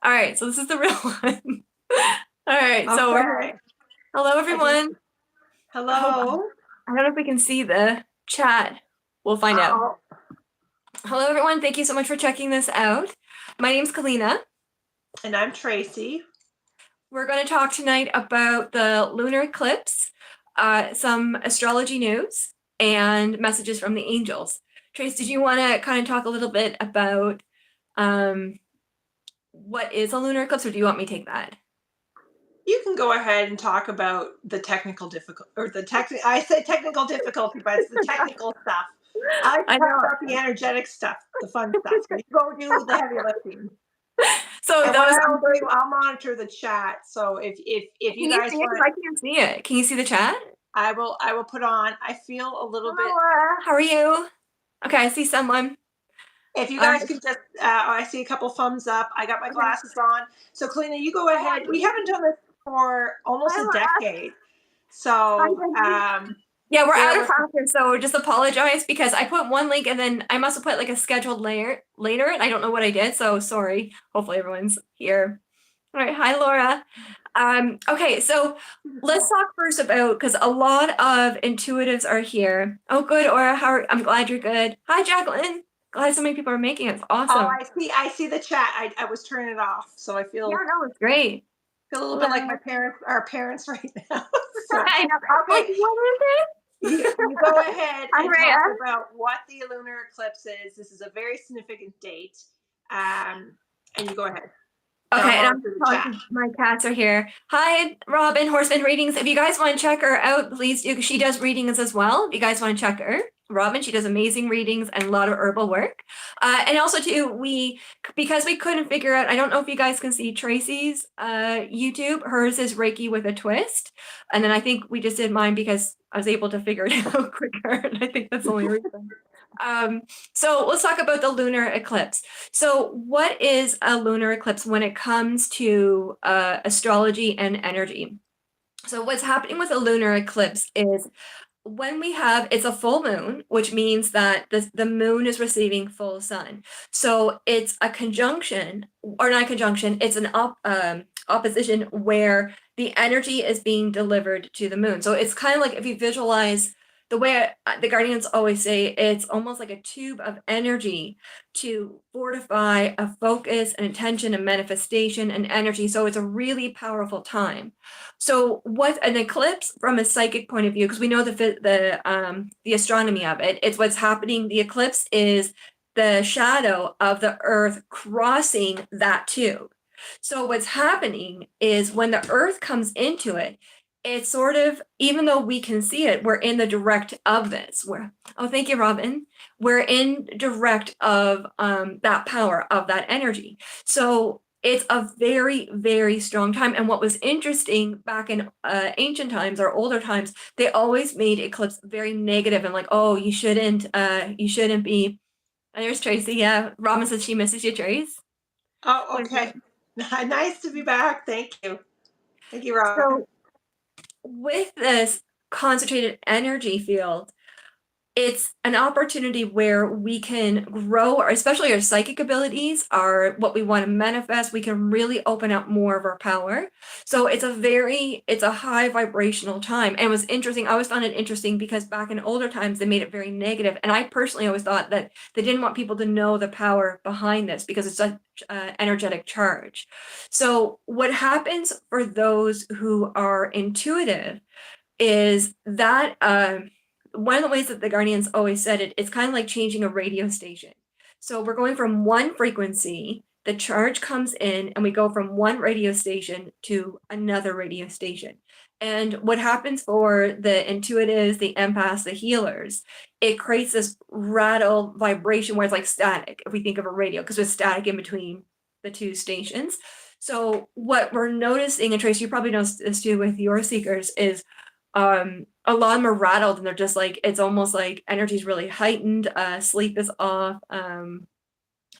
All right, so this is the real one. All right, so we're Okay. here. Hello, I can. everyone. Hold on. Hello. I don't know if we can see the chat. We'll find out. Oh, Hello, everyone. Thank you so much for checking this out. My name's Kelliena. and I'm Tracy. We're going to talk tonight about the lunar eclipse, some astrology news, and messages from the angels. Trace, did you want to kind of talk a little bit about what is a lunar eclipse, or do you want me to take that? You can go ahead and talk about the technical difficulty, or the technical. I say technical difficulty, but it's the technical stuff. I like to I talk know. about the energetic stuff, the fun stuff. So you go do the heavy lifting. So And what those I'll do, I'll monitor the chat. So if you can you guys see it? Because want, I can't see it. Can you see the chat? I will put on. I feel a little Hello, bit. Laura. How are you? Okay, I see someone. If you guys could just, I see a couple thumbs up. I got my Okay. glasses on. So, Kalina, you go ahead. We haven't done this for almost Hi, a Laura. decade. Hi, So, Becky. Yeah, we're bear out of with me. practice, so just apologize because I put one link and then I must have put like a scheduled later, and I don't know what I did, so sorry. Hopefully everyone's here. All right, hi Laura. Okay, so let's talk first about because a lot of intuitives are here. Oh, good, Aura. I'm glad you're good. Hi, Jacqueline. Glad so many people are making it. It's Oh, awesome. I see the chat. I was turning it off. So I Yeah, no, it's great. feel a little Hello. bit like our parents right now. So, I know. okay. Like, what is it? You go ahead Hi, and talk Rhea. about what the lunar eclipse is. This is a very significant date. And you go ahead. And I'll Okay, and I'm monitor the chat. my cats are here. Hi, Robin, Horseman Readings. If you guys want to check her out, please do. She does readings as well. If you guys want to check her, Robin, she does amazing readings and a lot of herbal work. And also too, because we couldn't figure out, I don't know if you guys can see Tracy's YouTube. Hers is Reiki with a twist. And then I think we just did mine because I was able to figure it out quicker. And I think that's the only reason. So let's talk about the lunar eclipse. So what is a lunar eclipse when it comes to astrology and energy? So what's happening with a lunar eclipse is when it's a full moon, which means that the moon is receiving full sun. So it's a conjunction, or not a conjunction, it's an opposition where the energy is being delivered to the moon. So it's kind of like if you visualize the way the guardians always say, it's almost like a tube of energy to fortify a focus, an intention, a manifestation, and energy. So it's a really powerful time. So what an eclipse from a psychic point of view, because we know the astronomy of it, it's what's happening. The eclipse is the shadow of the earth crossing that tube. So what's happening is when the earth comes into it, it's sort of, even though we can see it, we're in the direct of this. Oh, thank you, Robin. We're in direct of that power, of that energy. So it's a very, very strong time. And what was interesting back in ancient times or older times, they always made eclipse very negative and like, oh, you shouldn't be. And there's Tracy. Yeah, Robin says she misses you, Trace. Oh, okay. Nice to be back. Thank you. Thank you, Rob. So with this concentrated energy field, it's an opportunity where we can grow, especially our psychic abilities, are what we want to manifest. We can really open up more of our power. So it's a high vibrational time. And it was interesting. I always found it interesting because back in older times, they made it very negative. And I personally always thought that they didn't want people to know the power behind this because it's such energetic charge. So what happens for those who are intuitive is that one of the ways that the Guardians always said it, it's kind of like changing a radio station. So we're going from one frequency, the charge comes in, and we go from one radio station to another radio station. And what happens for the intuitives, the empaths, the healers, it creates this rattle vibration where it's like static, if we think of a radio, because there's static in between the two stations. So what we're noticing, and Trace, you probably know this too with your seekers, is a lot of them are rattled and they're just like, it's almost like energy's really heightened, sleep is off,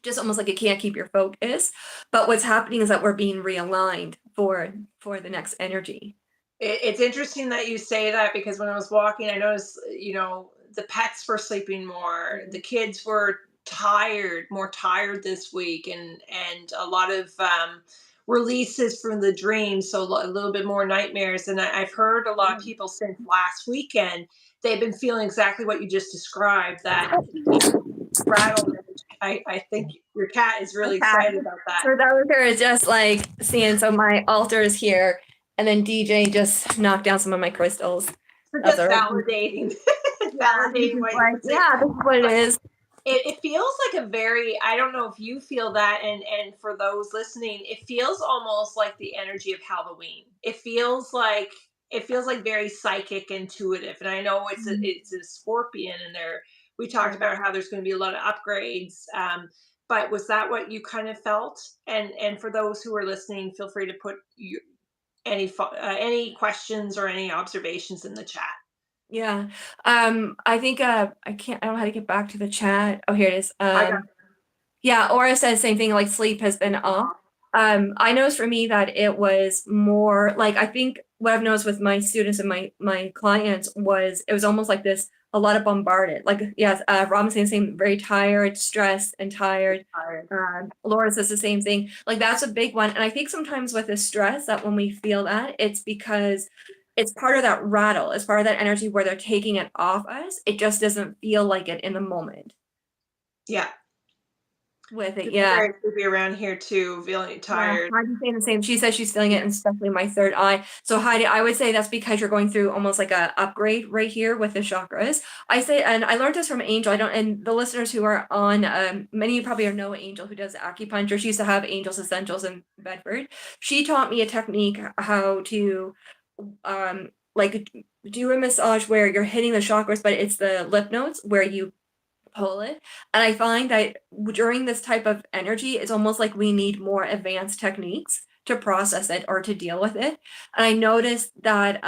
just almost like you can't keep your focus. But what's happening is that we're being realigned for the next energy. It's interesting that you say that because when I was walking, I noticed, the pets were sleeping more. The kids were more tired this week, and a lot of releases from the dream, so a little bit more nightmares. And I've heard a lot of people since last weekend, they've been feeling exactly what you just described, that rattled. I think your cat is really Okay. excited about that. So that was her just like seeing, so my altar is here, and then DJ just knocked down some of my crystals. So That's just all right. validating, Yeah, he's validating just what like, you're saying. yeah, this is what it But is. it feels like a very, I don't know if you feel that, and for those listening, it feels almost like the energy of Halloween. It feels like very psychic, intuitive. And I know it's a scorpion, and there we talked Yeah. about how there's going to be a lot of upgrades. But was that what you kind of felt? And for those who are listening, feel free to put any questions or any observations in the chat. Yeah. I think I don't know how to get back to the chat. Oh, here it is. I got Yeah, Aura says same thing, like sleep has been off. I noticed for me that it was more like, I think what I've noticed with my students and my clients was it was almost like this, a lot of bombarded. Like, yes, Robin saying the same, very tired, stressed and tired. tired. Laura says the same thing. Like that's a big one. And I think sometimes with the stress that when we feel that, it's because it's part of that rattle, it's part of that energy where they're taking it off us. It just doesn't feel like it in the moment Yeah. with it. It's Yeah. very sleepy around here too, feeling Yeah, tired. Heidi's saying the same. She says she's feeling it, Yeah. and especially my third eye. So Heidi, I would say that's because you're going through almost like a upgrade right here with the chakras. I say, and I learned this from Angel. I don't, and the listeners who are on, many of you probably know Angel who does acupuncture. She used to have Angel's Essentials in Bedford. She taught me a technique how to, like do a massage where you're hitting the chakras, but it's the lymph nodes where you pull it. And I find that during this type of energy, it's almost like we need more advanced techniques to process it or to deal with it. And I noticed that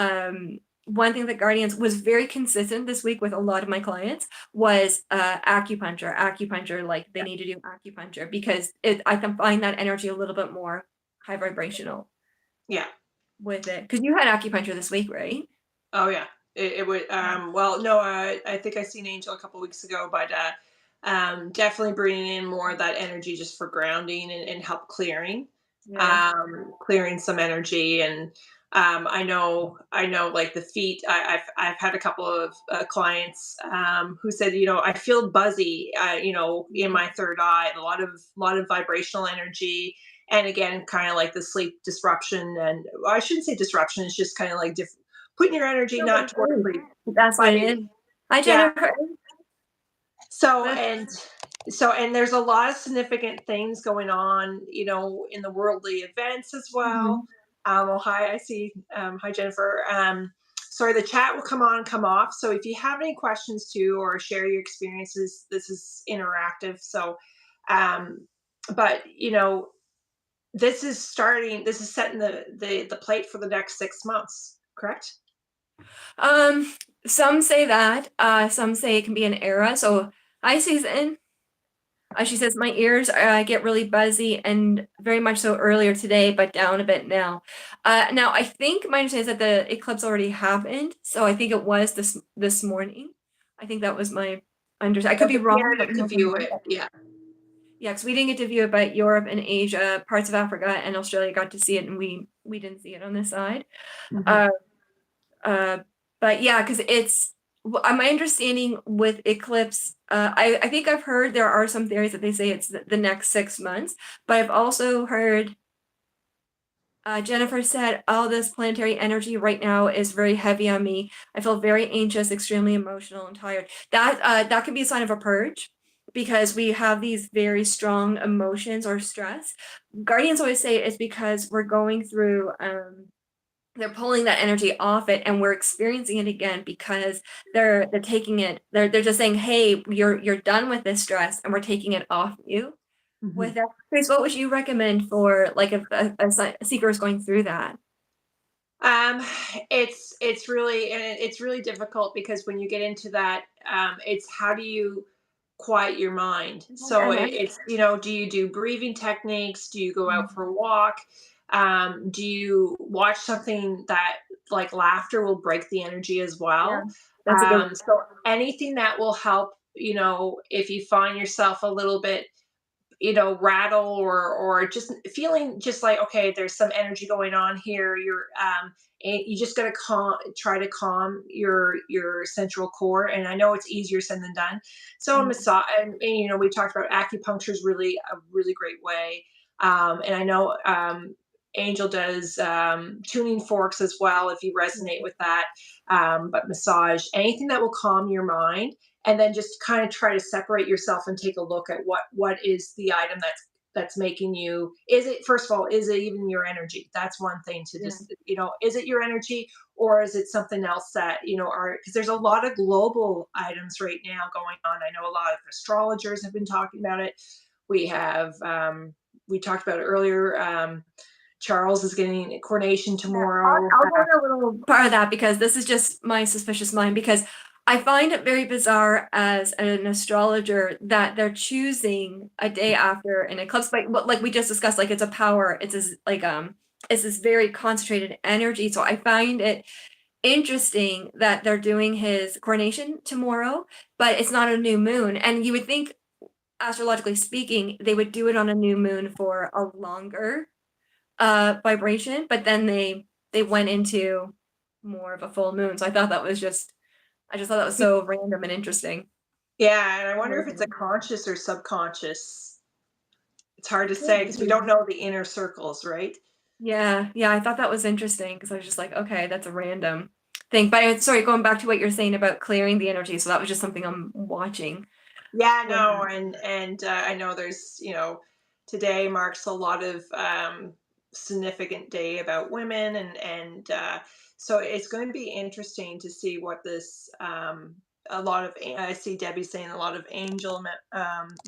one thing that Guardians was very consistent this week with a lot of my clients was acupuncture. Acupuncture, like they need to do acupuncture because I can find that energy a little bit more high vibrational Yeah. with it. Because you had acupuncture this week, right? Oh yeah. It would. Well, no. I think I seen Angel a couple weeks ago, but definitely bringing in more of that energy just for grounding and help clearing, Yeah. clearing some energy. And I know, like the feet. I've had a couple of clients who said, I feel buzzy, in my third eye, a lot of vibrational energy. And again, kind of like the sleep disruption, and well, I shouldn't say disruption. It's just kind of like putting your energy No, not towards but sleep, that's what but it is. Hi, yeah. Jennifer. So That's and there's a lot of significant things going on, in the worldly events as well. mhm. Oh, hi, I see. Hi, Jennifer. Sorry, the chat will come on, come off. So if you have any questions too, or share your experiences, this is interactive. So, um, but this is setting the plate for the next 6 months, correct? Um, some say that. Some say it can be an era. So, hi, Susan. She says my ears get really buzzy and very much so earlier today, but down a bit now. Now I think my understanding is that the eclipse already happened, so I think it was this morning. I think that was my understanding. I could be Okay, yeah, wrong, I but get to no, from view my it. Yeah. yeah, because we didn't get to view it, but Europe and Asia, parts of Africa and Australia got to see it, and we didn't see it on this side. Mhm. Uh, uh, but yeah, because it's my understanding with eclipse. I think I've heard there are some theories that they say it's the next 6 months, but I've also heard Jennifer said, "All this planetary energy right now is very heavy on me. I feel very anxious, extremely emotional, and tired." That could be a sign of a purge because we have these very strong emotions or stress. Guardians always say it's because we're going through they're pulling that energy off it and we're experiencing it again because they're taking it, they're just saying, hey, you're done with this stress and we're taking it off you. With Mhm. that, Chris, what would you recommend for like if a seeker is going through that? Um, it's really difficult, because when you get into that, it's how do you quiet your mind? So do you do breathing techniques? Do you go out for a walk? Do you watch something that, like, laughter will break the energy as Yeah, well? that's a good one. So anything that will help if you find yourself a little bit, rattle, or just feeling just like, okay, there's some energy going on here. You just got to try to calm your central core. And I know it's easier said than done. So a Mhm. massage, and we talked about acupuncture is really a really great way. And I know Angel does tuning forks as well, if you resonate with that. But massage, anything that will calm your mind, and then just kind of try to separate yourself and take a look at what is the item that's making you. Is it, first of all, is it even your energy? That's one thing to Yeah. just, is it your energy, or is it something else that, are, because there's a lot of global items right now going on. I know a lot of astrologers have been talking about it. We have we talked about it earlier. Charles is getting a coronation Yeah, I'll, tomorrow. I'll go into a little part of that because this is just my suspicious mind, because I find it very bizarre as an astrologer that they're choosing a day after an eclipse, like we just discussed, like it's a power, it's this very concentrated energy. So I find it interesting that they're doing his coronation tomorrow, but it's not a new moon. And you would think, astrologically speaking, they would do it on a new moon for a longer vibration, but then they went into more of a full moon. So I just thought that was so random and interesting. Yeah, and I wonder if it's a conscious or subconscious. It's hard to say Could because we be. don't know the inner circles, right? Yeah, yeah, I thought that was interesting because I was just like, okay, that's a random thing. But sorry, going back to what you're saying about clearing the energy. So that was just something I'm watching. Yeah, With no, and I know there's, today marks a lot of significant day about women, and so it's going to be interesting to see what this a lot of I see Debbie saying a lot of angel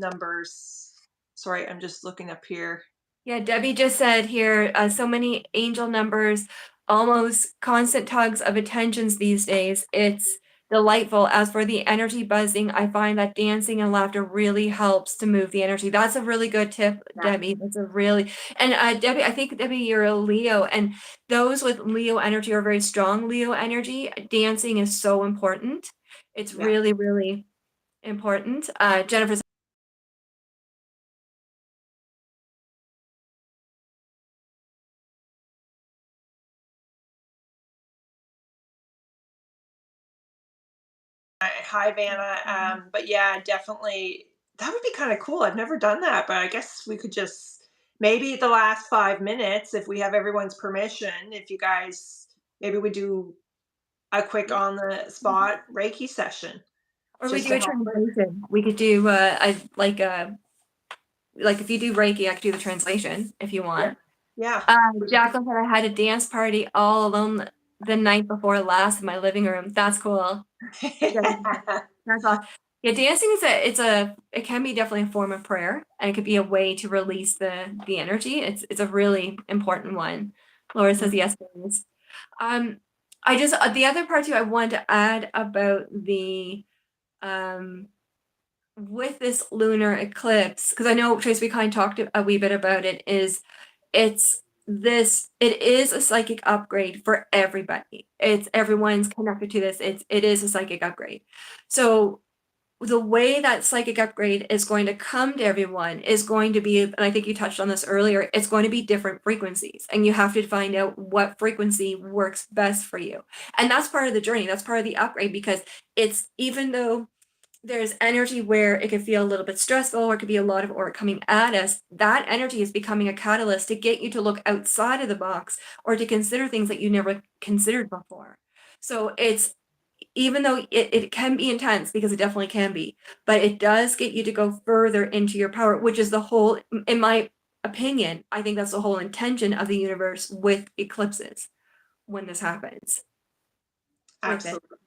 numbers. Sorry, I'm just looking up here. Yeah, Debbie just said here, so many angel numbers, almost constant tugs of attentions these days. It's delightful. As for the energy buzzing, I find that dancing and laughter really helps to move the energy. That's a really good tip, Yeah, Debbie. That's a really, and Debbie, I think Debbie, you're a Leo, and those with Leo energy or very strong Leo energy, dancing is so important. It's yeah. really, really important. Jennifer. Hi, Vanna. But yeah, definitely that would be kind of cool. I've never done that, but I guess we could just maybe the last 5 minutes, if we have everyone's permission, if you guys maybe we do a quick on the spot Reiki session Or we just do to a help clear. translation. We could do like if you do Reiki, I could do the translation if you Yeah, want. yeah. Jacqueline said I had a dance party all alone the night before last in my living room. That's cool. That's awesome. Yeah, dancing is it can be definitely a form of prayer, and it could be a way to release the energy. It's a really important one. Laura says yes, please. Um, I just the other part too I wanted to add about the um with this lunar eclipse, because I know Trace, we kind of talked a wee bit about it, is it's it is a psychic upgrade for everybody. It's everyone's connected to this. It is a psychic upgrade. So the way that psychic upgrade is going to come to everyone is going to be, and I think you touched on this earlier, it's going to be different frequencies. And you have to find out what frequency works best for you. And that's part of the journey. That's part of the upgrade, because it's, even though there's energy where it could feel a little bit stressful, or it could be a lot of aura coming at us, that energy is becoming a catalyst to get you to look outside of the box or to consider things that you never considered before. So it's, even though it can be intense, because it definitely can be, but it does get you to go further into your power, which is the whole, in my opinion, I think that's the whole intention of the universe with eclipses when this happens with it. Absolutely.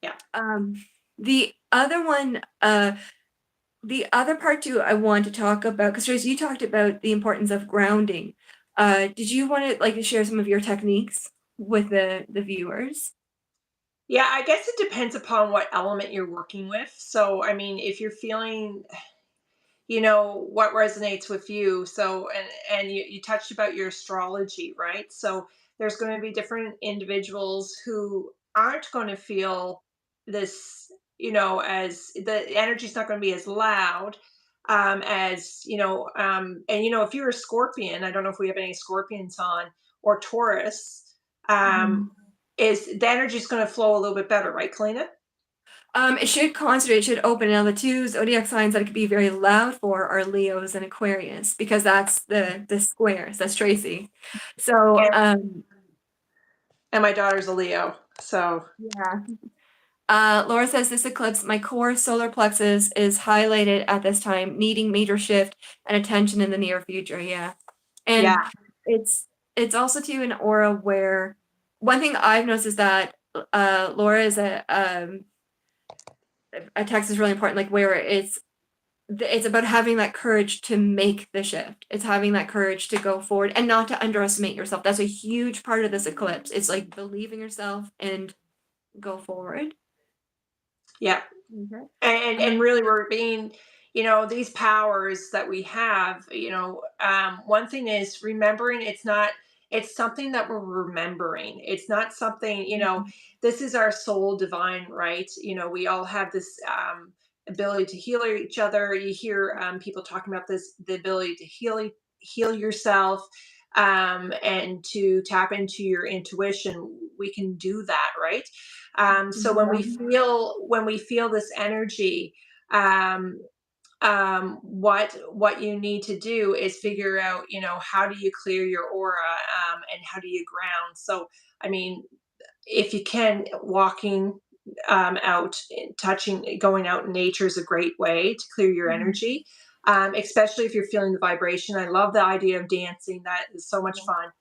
Yeah. Um, the other one, the other part too, I want to talk about, because Trace, you talked about the importance of grounding. Did you want to like share some of your techniques with the viewers? Yeah, I guess it depends upon what element you're working with. So, I mean, if you're feeling, what resonates with you. So, and you touched about your astrology, right? So there's going to be different individuals who aren't going to feel this. as the energy's not going to be as loud, as and if you're a Scorpion, I don't know if we have any Scorpions on, or Taurus, Mhm. um, is the energy's going to flow a little bit better, right, Kalina? It should concentrate, it should open. Now, the two zodiac signs that it could be very loud for are Leos and Aquarius, because that's the squares. That's Tracy. So, And, and my daughter's a Leo, so yeah. Laura says this eclipse, my core solar plexus is highlighted at this time, needing major shift and attention in the near future. Yeah. yeah, And it's it's also too an aura where one thing I've noticed is that Laura is a text is really important, like where it's about having that courage to make the shift. It's having that courage to go forward and not to underestimate yourself. That's a huge part of this eclipse. It's like believing yourself and go forward. yeah. Okay. And really we're being, these powers that we have, one thing is remembering, it's something that we're remembering. It's not something, this is our soul divine right. We all have this ability to heal each other. You hear people talking about this, the ability to heal yourself, and to tap into your intuition. We can do that, right? So when we feel this energy, um, what you need to do is figure out, how do you clear your aura, and how do you ground. So, I mean, if you can, walking out, touching, going out in nature is a great way to clear your energy. Especially if you're feeling the vibration. I love the idea of dancing. That is so much fun.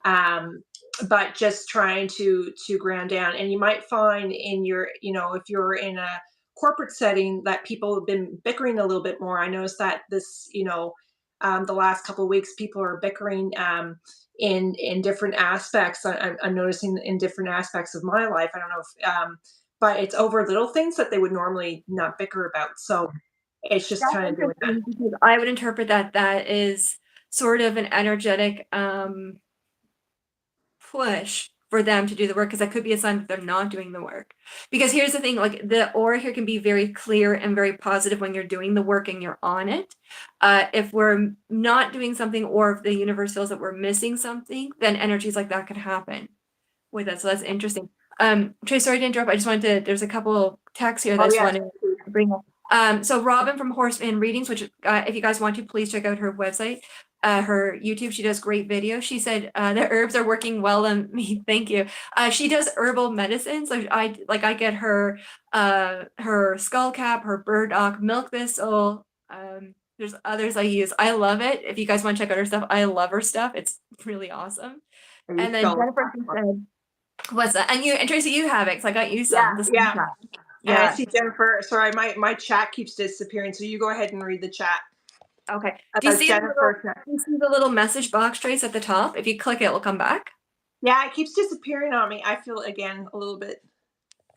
Um, but just trying to ground down, and you might find in your, if you're in a corporate setting, that people have been bickering a little bit more. I noticed that this, the last couple of weeks, people are bickering, in different aspects. I'm noticing in different aspects of my life. I don't know if, but it's over little things that they would normally not bicker about. So it's just That's kind of doing that. interesting because I would interpret that that is sort of an energetic push for them to do the work, because that could be a sign that they're not doing the work. Because here's the thing, like the aura here can be very clear and very positive when you're doing the work and you're on it. If we're not doing something, or if the universe feels that we're missing something, then energies like that could happen with it. So that's interesting. Trey, sorry to interrupt. I just wanted to, there's a couple texts here that I Oh just yes. wanted to bring up. So Robin from Horseman Readings, which if you guys want to, please check out her website, her YouTube. She does great videos. She said the herbs are working well on me. Thank you. She does herbal medicine. So I get her skull cap, her burdock, milk thistle. There's others I use. I love it. If you guys want to check out her stuff, I love her stuff. It's really awesome. Are you And then spelling? Jennifer said, what's that? And Tracy, you have it, because I got you Yeah, some. The yeah. screenshot. And I Yeah. see Jennifer. Sorry, my chat keeps disappearing. So you go ahead and read the chat Okay. Do you about see the little Jennifer. do you see the little message box, Trace, at the top? If you click it, it'll come back. Yeah, it keeps disappearing on me. I feel again a little bit.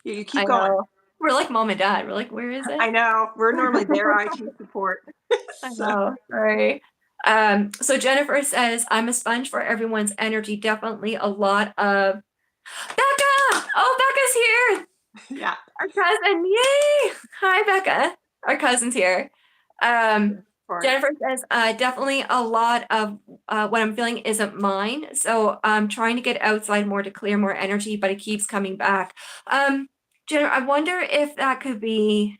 You I keep going. know. We're like mom and dad. We're like, where is it? I know. We're normally their IT support. I So, know. Sorry. So Jennifer says, I'm a sponge for everyone's energy. Definitely a lot of Becca! Oh, Becca's here. yeah. Our cousin. Yay! Hi, Becca. Our cousin's here. Um, Support. Jennifer says, definitely a lot of what I'm feeling isn't mine. So I'm trying to get outside more to clear more energy, but it keeps coming back. Jennifer, I wonder if that could be,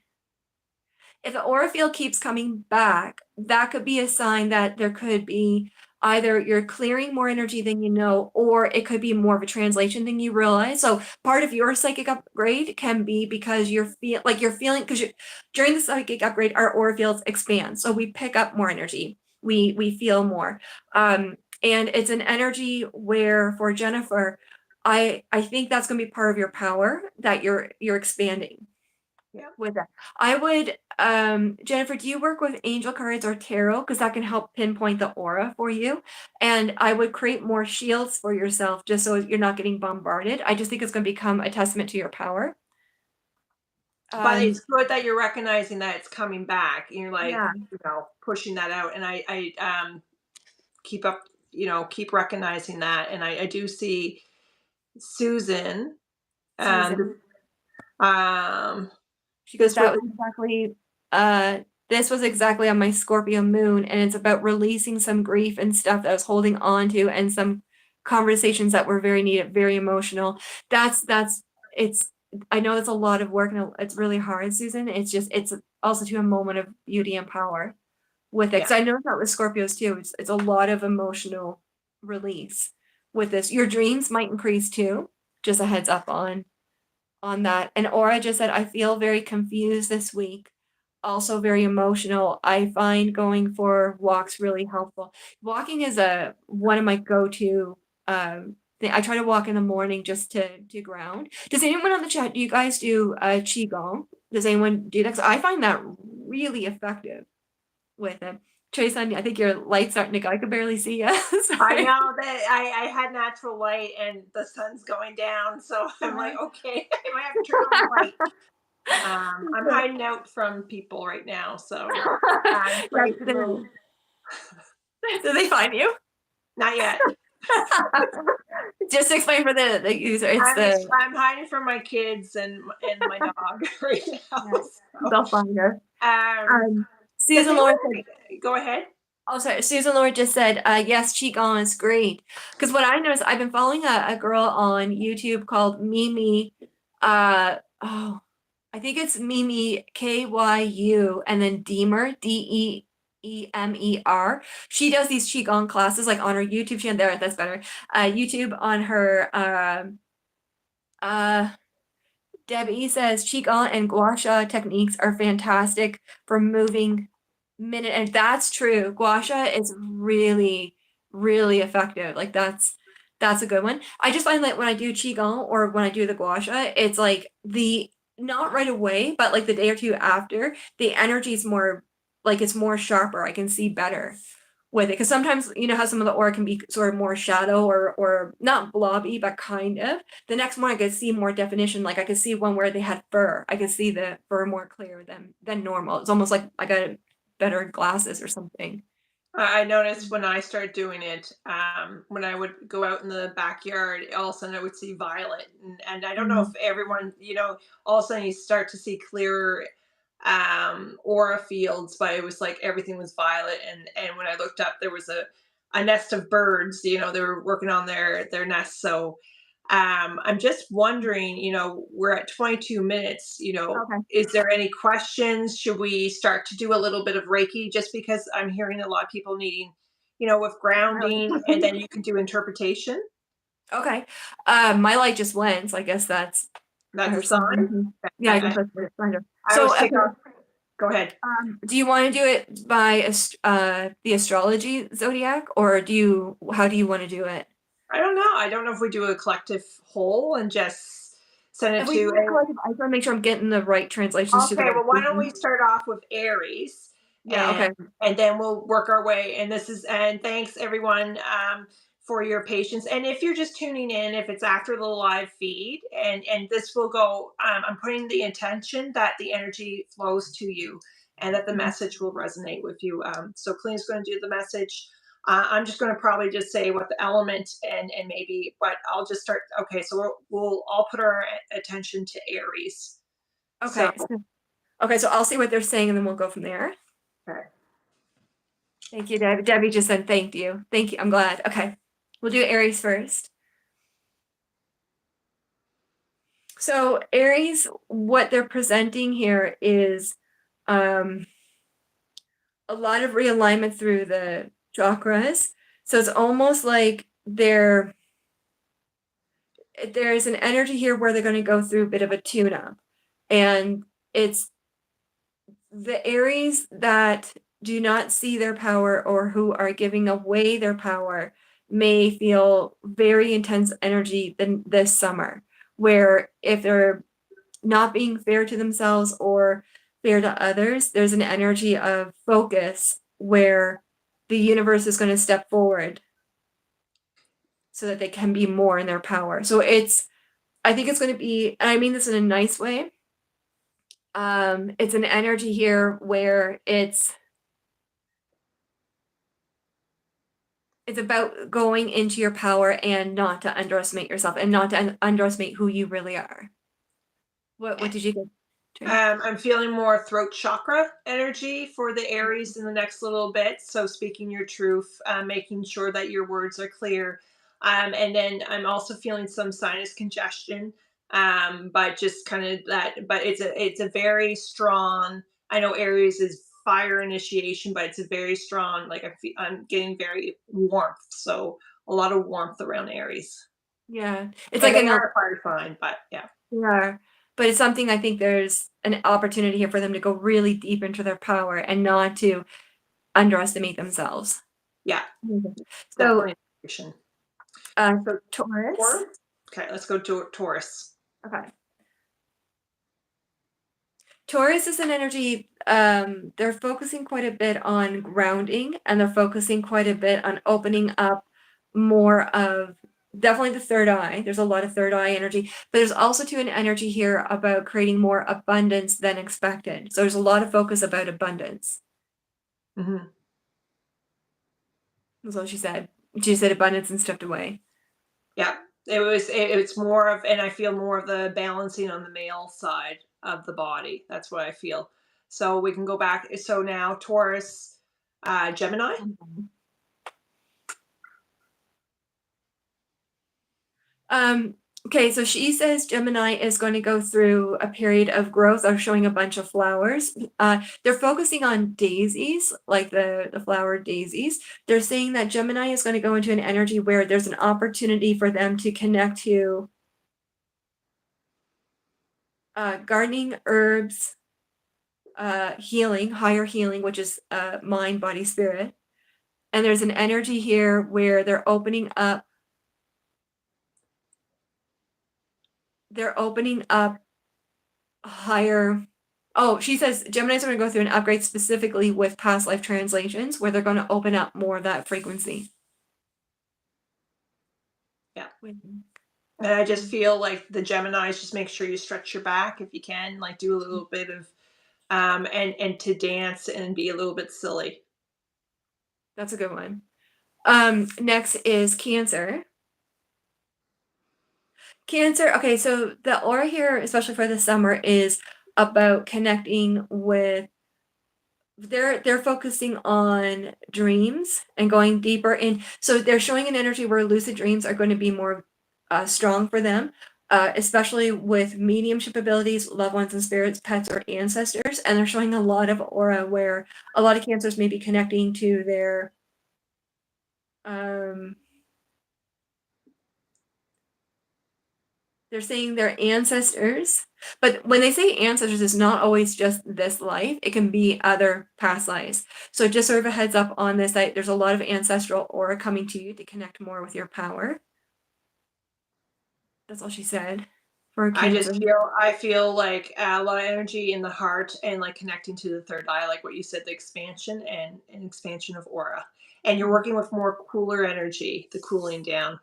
if the aura field keeps coming back, that could be a sign that there could be either you're clearing more energy than you know, or it could be more of a translation than you realize. So part of your psychic upgrade can be because you're feeling, because during the psychic upgrade, our aura fields expand, so we pick up more energy. We feel more, and it's an energy where for Jennifer, I think that's going to be part of your power, that you're expanding Yeah. with that. I would, Jennifer, do you work with angel cards or tarot? Because that can help pinpoint the aura for you. And I would create more shields for yourself just so you're not getting bombarded. I just think it's going to become a testament to your power. But it's Um, good that you're recognizing that it's coming back. And you're like, yeah, pushing that out. And I keep up, keep recognizing that. And I do see Susan, Susan. and um She goes, This that would was exactly, this was exactly on my Scorpio moon, and it's about releasing some grief and stuff that I was holding on to, and some conversations that were very needed, very emotional. It's, I know it's a lot of work and it's really hard, Susan. It's also to a moment of beauty and power with it. yeah. Cause I know that with Scorpios too. It's a lot of emotional release with this. Your dreams might increase too. Just a heads up on that. And Aura just said, I feel very confused this week. Also very emotional. I find going for walks really helpful. Walking is a one of my go-to thing. I try to walk in the morning just to ground. Does anyone on the chat, do you guys do Qigong? Does anyone do that? 'Cause I find that really effective with it. Trace, I think your light's starting to go. I could barely see you. I Sorry. know that I had natural light and the sun's going down, so I'm like, okay, I might have to turn on the light. I'm hiding out from people right now, so I'm Yeah, afraid to move. do they find you? Not yet. Just to explain for the user, it's I'm the I'm hiding from my kids and my dog right yeah, now. So, they'll find her. um, Um, does Susan Lawrence said, anyone go ahead? oh, sorry, Susan Lawrence just said, yes, Qigong is great. Because what I noticed, I've been following a girl on YouTube called Mimi, oh, I think it's Mimi Kyu and then Deemer Deemer. She does these qigong classes like on her YouTube channel. There, that's better. YouTube on her. Uh, Debbie says qigong and gua sha techniques are fantastic for moving minute, and that's true. Gua sha is really, really effective. Like that's a good one. I just find that when I do qigong or when I do the gua sha, it's like the not right away, but like the day or two after, the energy is more like it's more sharper. I can see better with it because sometimes you know how some of the aura can be sort of more shadow or not blobby, but kind of. The next one I could see more definition. Like I could see one where they had fur. I could see the fur more clear than normal. It's almost like I got better glasses or something. I noticed when I started doing it, when I would go out in the backyard, all of a sudden I would see violet, and I don't know if Mm. everyone, all of a sudden you start to see clearer aura fields, but it was like everything was violet, and when I looked up, there was a nest of birds. They were working on their nest, so I'm just wondering, we're at 22 minutes, Okay. is there any questions? Should we start to do a little bit of Reiki? Just because I'm hearing a lot of people needing, with grounding, and then you can do interpretation. Okay. My light just went, so I guess that's That's a her sign. sign. Yeah, I guess I, that's what it's sign of. I So, always okay. take off. Go ahead. Do you want to do it by the astrology zodiac, or how do you want to do it? I don't know. I don't know if we do a collective whole and just send it If we do to it collective, I just want to make sure I'm getting the right translations to the Okay, right well, why don't we people. start off with Aries, Yeah, and okay. then we'll work our way. And thanks everyone for your patience. And if you're just tuning in, if it's after the live feed, and this will go, I'm putting the intention that the energy flows to you, and that the Mhm. message will resonate with you. So Clean's going to do the message. I'm just going to probably just say what the element and maybe, but I'll just start. Okay, so we'll all put our attention to Aries. So. Okay. So I'll see what they're saying and then we'll go from there. Okay. Thank you, Debbie. Debbie just said thank you. Thank you. I'm glad. Okay. We'll do Aries first. So Aries, what they're presenting here is um, a lot of realignment through the chakras. So it's almost like there's an energy here where they're going to go through a bit of a tune-up. And it's the Aries that do not see their power or who are giving away their power may feel very intense energy this summer, where if they're not being fair to themselves or fair to others, there's an energy of focus where the universe is going to step forward so that they can be more in their power. So I think it's going to be, and I mean this in a nice way. It's an energy here where it's about going into your power and not to underestimate yourself and not to underestimate who you really are. What did you get? Okay. I'm feeling more throat chakra energy for the Aries in the next little bit. So speaking your truth, making sure that your words are clear. And then I'm also feeling some sinus congestion. But just kind of that, but it's a very strong, I know Aries is fire initiation, but it's a very strong, like I'm getting very warmth. So a lot of warmth around Aries. Yeah. It's And like they an are a fire sign, but yeah. yeah, but it's something I think there's an opportunity here for them to go really deep into their power and not to underestimate themselves. Yeah, Mhm. So, definitely inspiration. uh, So Taurus. Taurus? Okay, let's go to Taurus. Okay. Taurus is an energy, they're focusing quite a bit on grounding and they're focusing quite a bit on opening up more of definitely the third eye. There's a lot of third eye energy, but there's also too an energy here about creating more abundance than expected. So there's a lot of focus about abundance. Mhm. That's what she said. She said abundance and stepped away. Yeah, it's more of, and I feel more of the balancing on the male side of the body. That's what I feel. So we can go back. So now Taurus, Gemini. Mhm. Okay, so she says Gemini is going to go through a period of growth of showing a bunch of flowers. They're focusing on daisies, like the flower daisies. They're saying that Gemini is going to go into an energy where there's an opportunity for them to connect to gardening, herbs, healing, higher healing, which is mind, body, spirit. And there's an energy here where they're opening up higher. Oh, she says Geminis are going to go through an upgrade specifically with past life translations where they're going to open up more of that frequency. Yeah. Mhm. And I just feel like the Geminis, just make sure you stretch your back if you can, like do a little bit of and to dance and be a little bit silly. That's a good one. Next is Cancer. Cancer, okay, so the aura here, especially for the summer, is about connecting with they're focusing on dreams and going deeper in. So they're showing an energy where lucid dreams are going to be more strong for them, especially with mediumship abilities, loved ones and spirits, pets or ancestors. And they're showing a lot of aura where a lot of cancers may be connecting to their um, they're saying their ancestors, but when they say ancestors, it's not always just this life. It can be other past lives. So just sort of a heads up on this, that there's a lot of ancestral aura coming to you to connect more with your power. That's all she said for Cancer. I feel like a lot of energy in the heart and like connecting to the third eye, like what you said, the expansion and an expansion of aura. And you're Mm, working with more cooler energy, the cooling down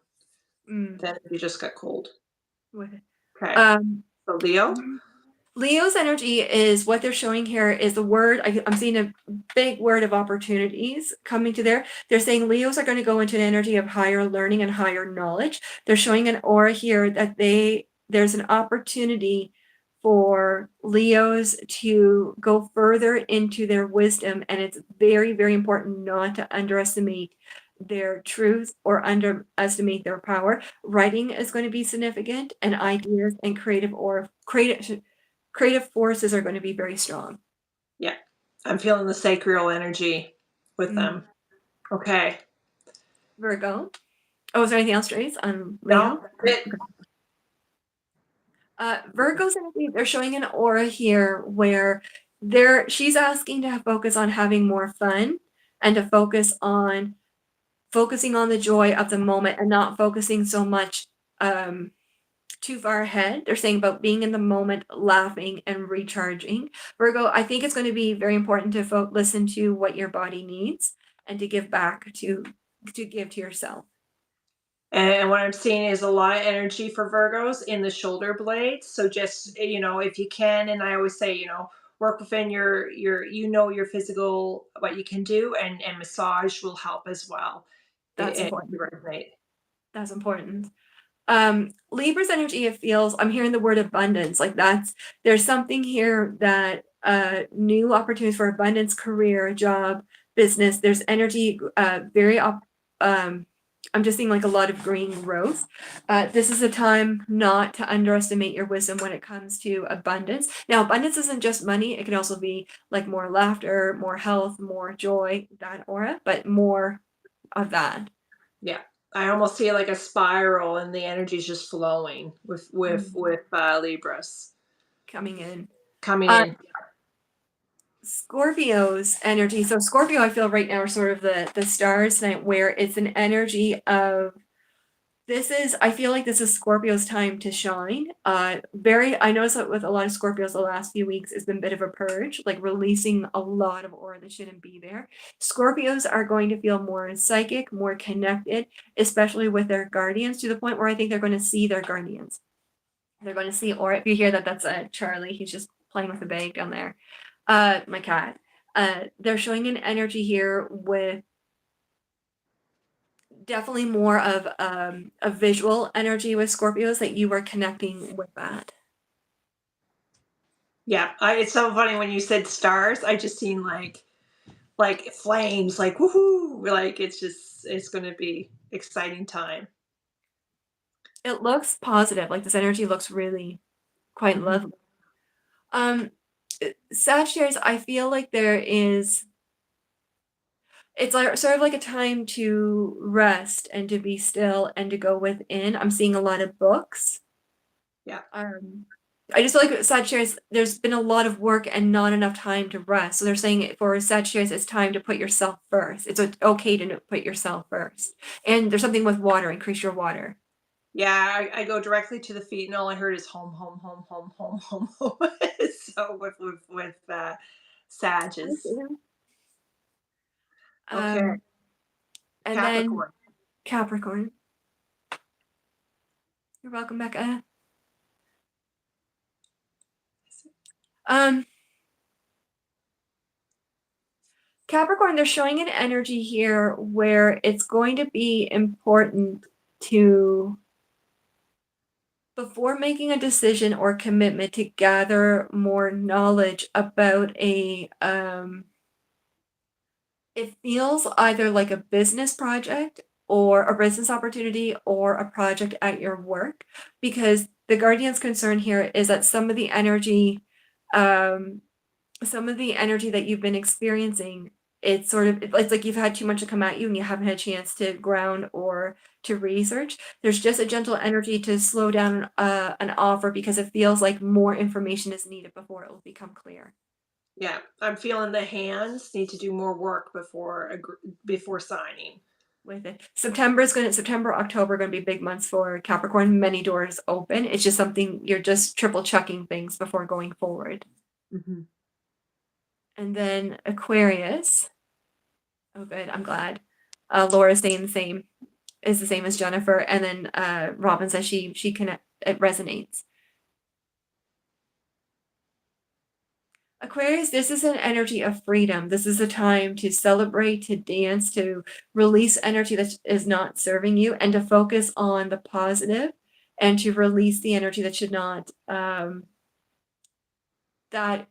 mm, than if you just got cold. with it. Okay. Um, So Leo. Leo's energy is what they're showing here is the word. I'm seeing a big word of opportunities coming to there. They're saying Leos are going to go into an energy of higher learning and higher knowledge. They're showing an aura here that there's an opportunity for Leos to go further into their wisdom. And it's very, very important not to underestimate their truth or underestimate their power. Writing is going to be significant, and ideas and creative forces are going to be very strong. Yeah. I'm feeling the sacral energy with Mm. them. Okay. Virgo. Oh, is there anything else, Trace, on No, Leo? that's it. Virgo's energy, they're showing an aura here where she's asking to focus on having more fun and to focusing on the joy of the moment and not focusing so much um, too far ahead. They're saying about being in the moment, laughing and recharging. Virgo, I think it's going to be very important to listen to what your body needs and to give back to give to yourself. And what I'm seeing is a lot of energy for Virgos in the shoulder blades. So just, if you can, and I always say, work within your physical, what you can do, and massage will help as well. That's If you important. resonate. That's important. Libra's energy, it feels, I'm hearing the word abundance. Like there's something here that new opportunities for abundance, career, job, business. There's energy, I'm just seeing like a lot of green growth. This is a time not to underestimate your wisdom when it comes to abundance. Now, abundance isn't just money. It can also be like more laughter, more health, more joy, that aura, but more of that. Yeah. I almost see like a spiral and the energy is just flowing with Libras Coming in. coming Uh, in. Scorpio's energy. So Scorpio, I feel right now are sort of the stars night where it's an energy of I feel like this is Scorpio's time to shine. I noticed that with a lot of Scorpios the last few weeks, it's been a bit of a purge, like releasing a lot of aura that shouldn't be there. Scorpios are going to feel more psychic, more connected, especially with their guardians, to the point where I think they're going to see their guardians. They're going to see aura. If you hear that, that's Charlie. He's just playing with a bag down there. My cat. They're showing an energy here with definitely more of a visual energy with Scorpios, that you are connecting with that. Yeah, it's so funny when you said stars. I just seen like flames, like woohoo! Like it's going to be exciting time. It looks positive. Like this energy looks really quite Mhm. lovely. Um, Sagittarius, I feel like it's like sort of like a time to rest and to be still and to go within. I'm seeing a lot of books. Yeah, I just feel like Sagittarius, there's been a lot of work and not enough time to rest. So they're saying for Sagittarius, it's time to put yourself first. It's okay to put yourself first. And there's something with water, increase your water. yeah. I go directly to the feet, and all I heard is home, home, home, home, home, home, home. So with Sages. Okay, Um, and then Capricorn. Capricorn. You're welcome, Becca. Um, Capricorn, they're showing an energy here where it's going to be important to, before making a decision or commitment, to gather more knowledge about it feels either like a business project or a business opportunity or a project at your work, because the guardian's concern here is that um, some of the energy that you've been experiencing, it's like you've had too much to come at you and you haven't had a chance to ground or to research. There's just a gentle energy to slow down an offer, because it feels like more information is needed before it will become clear Yeah, I'm feeling the hands need to do more work before signing. with it. September, October are going to be big months for Capricorn. Many doors open. It's just something you're just triple checking things before going forward. Mhm. And then Aquarius. Oh, good. I'm glad. Laura's saying the same. Is the same as Jennifer, and then Robin says she connect it resonates. Aquarius, this is an energy of freedom. This is a time to celebrate, to dance, to release energy that is not serving you, and to focus on the positive, and to release the energy that should not. That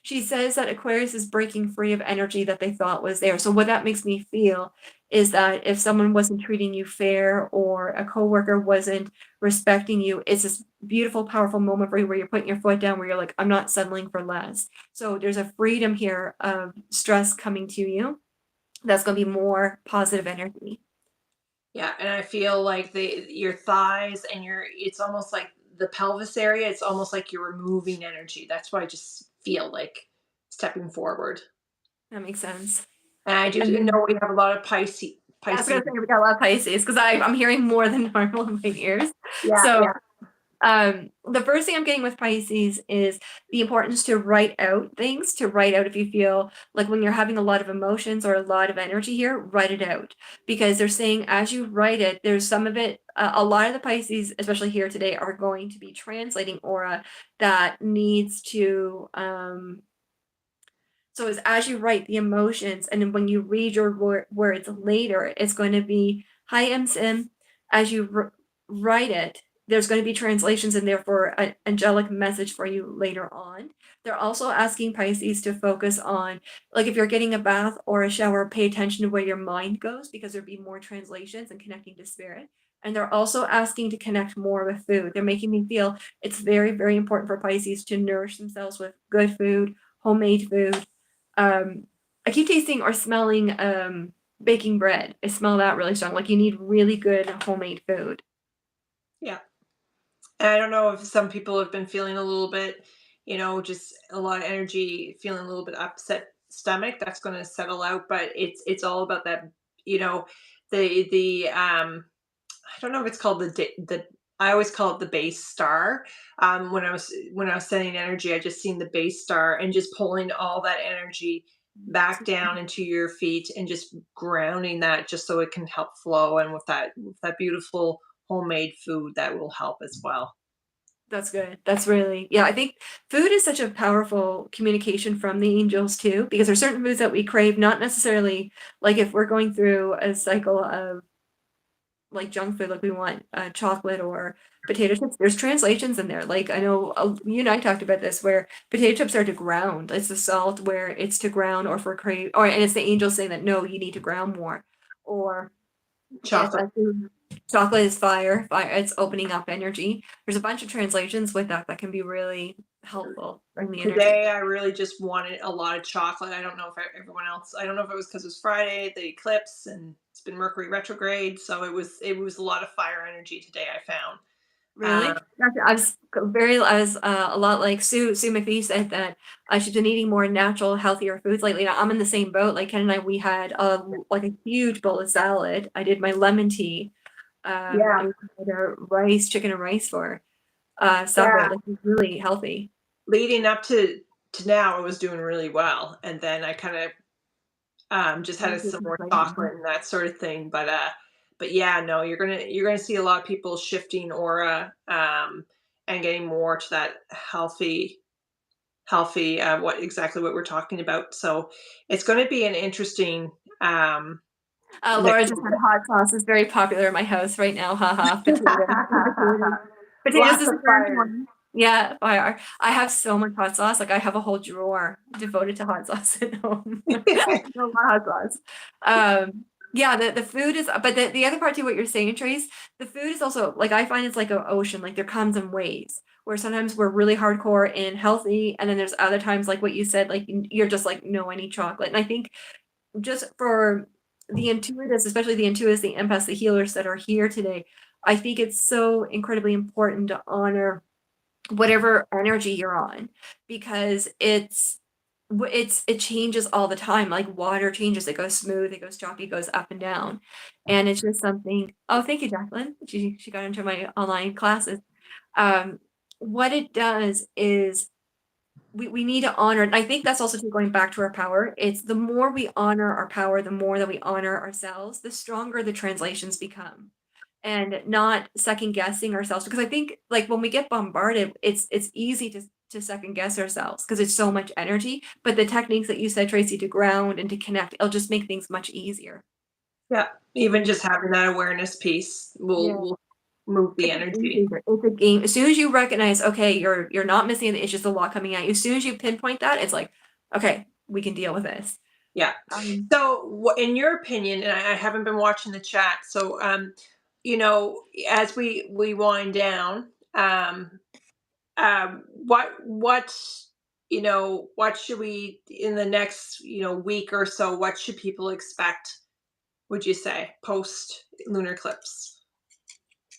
She says that Aquarius is breaking free of energy that they thought was there. So what that makes me feel is that if someone wasn't treating you fair, or a coworker wasn't respecting you, it's this beautiful, powerful moment for you where you're putting your foot down, where you're like, I'm not settling for less. So there's a freedom here of stress coming to you. That's going to be more positive energy Yeah, and I feel like your thighs and it's almost like the pelvis area. It's almost like you're removing energy. That's why I just feel like stepping forward. that makes sense. And I do And then know we have a lot of Pisces. I was going Pisces. to say we got a lot of Pisces, because I'm hearing more than normal in my ears. Yeah, So yeah, the first thing I'm getting with Pisces is the importance to write out things, to write out if you feel like when you're having a lot of emotions or a lot of energy here, write it out, because they're saying as you write it, there's some of it, a lot of the Pisces, especially here today, are going to be translating aura that needs to, so it's as you write the emotions, and then when you read your words later, it's going to be, hi, M Sim, as you write it. There's going to be translations in there for an angelic message for you later on. They're also asking Pisces to focus on, like, if you're getting a bath or a shower, pay attention to where your mind goes, because there'll be more translations and connecting to spirit. And they're also asking to connect more with food. They're making me feel it's very, very important for Pisces to nourish themselves with good food, homemade food. I keep tasting or smelling baking bread. I smell that really strong. Like, you need really good homemade food. Yeah. And I don't know if some people have been feeling a little bit, just a lot of energy, feeling a little bit upset stomach. That's going to settle out, but it's all about that, you know, the I don't know if it's called the I always call it the base star. When I was sending energy, I just seen the base star and just pulling all that energy back down into your feet and just grounding that just so it can help flow, and with that beautiful homemade food that will help as well. That's good. That's really, yeah, I think food is such a powerful communication from the angels too, because there's certain foods that we crave, not necessarily like if we're going through a cycle of like junk food, like we want chocolate or potato chips. There's translations in there. Like I know you and I talked about this, where potato chips are to ground. It's the salt where it's to ground, or for crave, or and it's the angels saying that no, you need to ground more. Or if Chocolate. chocolate is fire, fire, it's opening up energy. There's a bunch of translations with that that can be really helpful. Bring the energy. Today, I really just wanted a lot of chocolate. I don't know if everyone else. I don't know if it was because it was Friday, the eclipse, and it's been Mercury retrograde, so it was a lot of fire energy today. I found. Really? Gotcha. I was a lot like Sue McPhee said that I should been eating more natural, healthier foods lately. Now, I'm in the same boat. Like Ken and I, we had like a huge bowl of salad. I did my lemon tea. Yeah, And we had a chicken and rice for supper. yeah. Like it's really healthy. Leading up to now, I was doing really well, and then I kind of just had some more chocolate and that sort of thing. But yeah, no, you're gonna see a lot of people shifting aura, and getting more to that healthy, what we're talking about. So it's going to be an interesting Laura next just said hot sauce is very popular in my house right now. Haha. Potatoes. Potatoes lots is of a very fire. important. Yeah, fire. I have so much hot sauce. Like I have a whole drawer devoted to hot sauce at home. I love hot sauce. Yeah, the food is, but the other part too, what you're saying, Trace, the food is also like I find it's like an ocean. Like there comes in waves where sometimes we're really hardcore and healthy, and then there's other times like what you said, like you're just like, no, I need chocolate. And I think just for the intuitives, especially the intuitives, the empaths, the healers that are here today, I think it's so incredibly important to honor whatever energy you're on, because it changes all the time. Like water changes, it goes smooth, it goes choppy, it goes up and down. And it's just something. Oh, thank you, Jacqueline. She got into my online classes. Um, what it does is we need to honor, and I think that's also too going back to our power. It's the more we honor our power, the more that we honor ourselves, the stronger the translations become. And not second guessing ourselves, because I think like when we get bombarded, it's easy to second guess ourselves because it's so much energy. But the techniques that you said, Tracy, to ground and to connect, it'll just make things much easier. Yeah, even just having that awareness piece Yeah. will move the It's a game energy. changer. It's a game. As soon as you recognize, okay, you're not missing it, it's just a lot coming at you. As soon as you pinpoint that, it's like, okay, we can deal with this. Yeah. Um, So, in your opinion, and I haven't been watching the chat, so as we wind down, what should we in the next week or so? What should people expect? Would you say post lunar eclipse?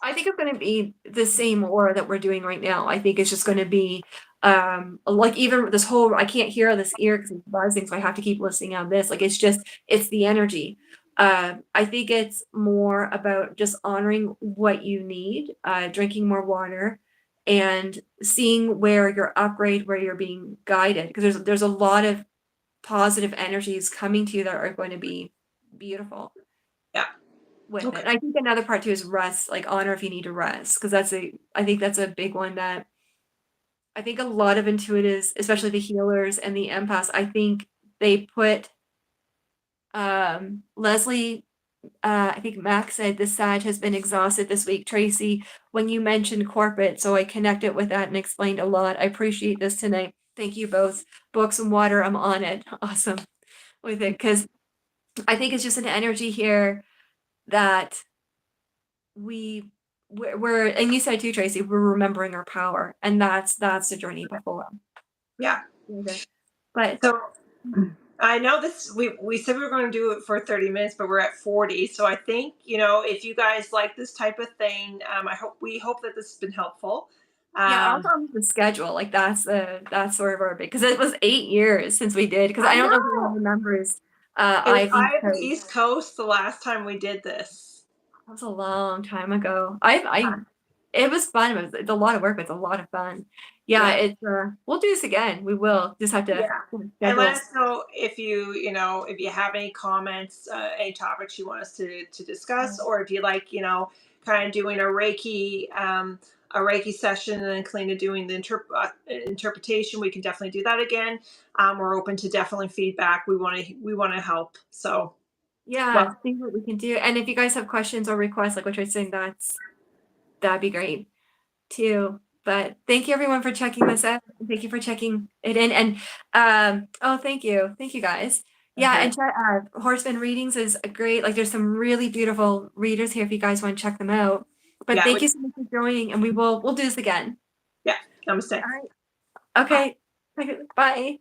I think it's going to be the same aura that we're doing right now. I think it's just going to be like even this whole, I can't hear this ear because it's buzzing, so I have to keep listening on this. Like it's the energy. I think it's more about just honoring what you need, drinking more water, and seeing where your upgrade, where you're being guided, because there's a lot of positive energies coming to you that are going to be beautiful Yeah. with it. Okay. And I think another part too is rest, like honor if you need to rest, because I think that's a big one that I think a lot of intuitives, especially the healers and the empaths, I think they put Leslie I think Max said the Sag has been exhausted this week. Tracy, when you mentioned corporate, so I connected with that and explained a lot. I appreciate this tonight. Thank you both. Books and water, I'm on it. Awesome with it, because I think it's just an energy here that we're and you said too, Tracy, we're remembering our power, and that's the journey before. Yeah. But So I know this we said we were going to do it for 30 minutes, but we're at 40. So I think, if you guys like this type of thing, we hope that this has been helpful. yeah, also on the schedule, like that's sort of our big, because it was 8 years since we did. Because I I don't know if anyone know. remembers, It was Ivy Eye of the Coast. East Coast the last time we did this. That was a long time ago. It was fun. It was a lot of work, but it's a lot of fun. Yeah, Yeah. it's we'll do this again. We will just have to Yeah. And let schedule. us know if if you have any comments, any topics you want us to discuss, or if you like, kind of doing a Reiki session, and then Kelliena doing the interpretation. We can definitely do that again. We're open to definitely feedback. We want to help. So, Yeah, well, see what we can do. And if you guys have questions or requests, like what you're saying, that'd be great too. But thank you everyone for checking this out. Thank you for checking it in. And oh, thank you. Thank you guys. Yeah, okay. and Horseman Readings is a great, like there's some really beautiful readers here if you guys want to check them out. But Yeah. thank you so much for joining, and we'll do this again. Yeah. Namaste. All right. Okay. Bye.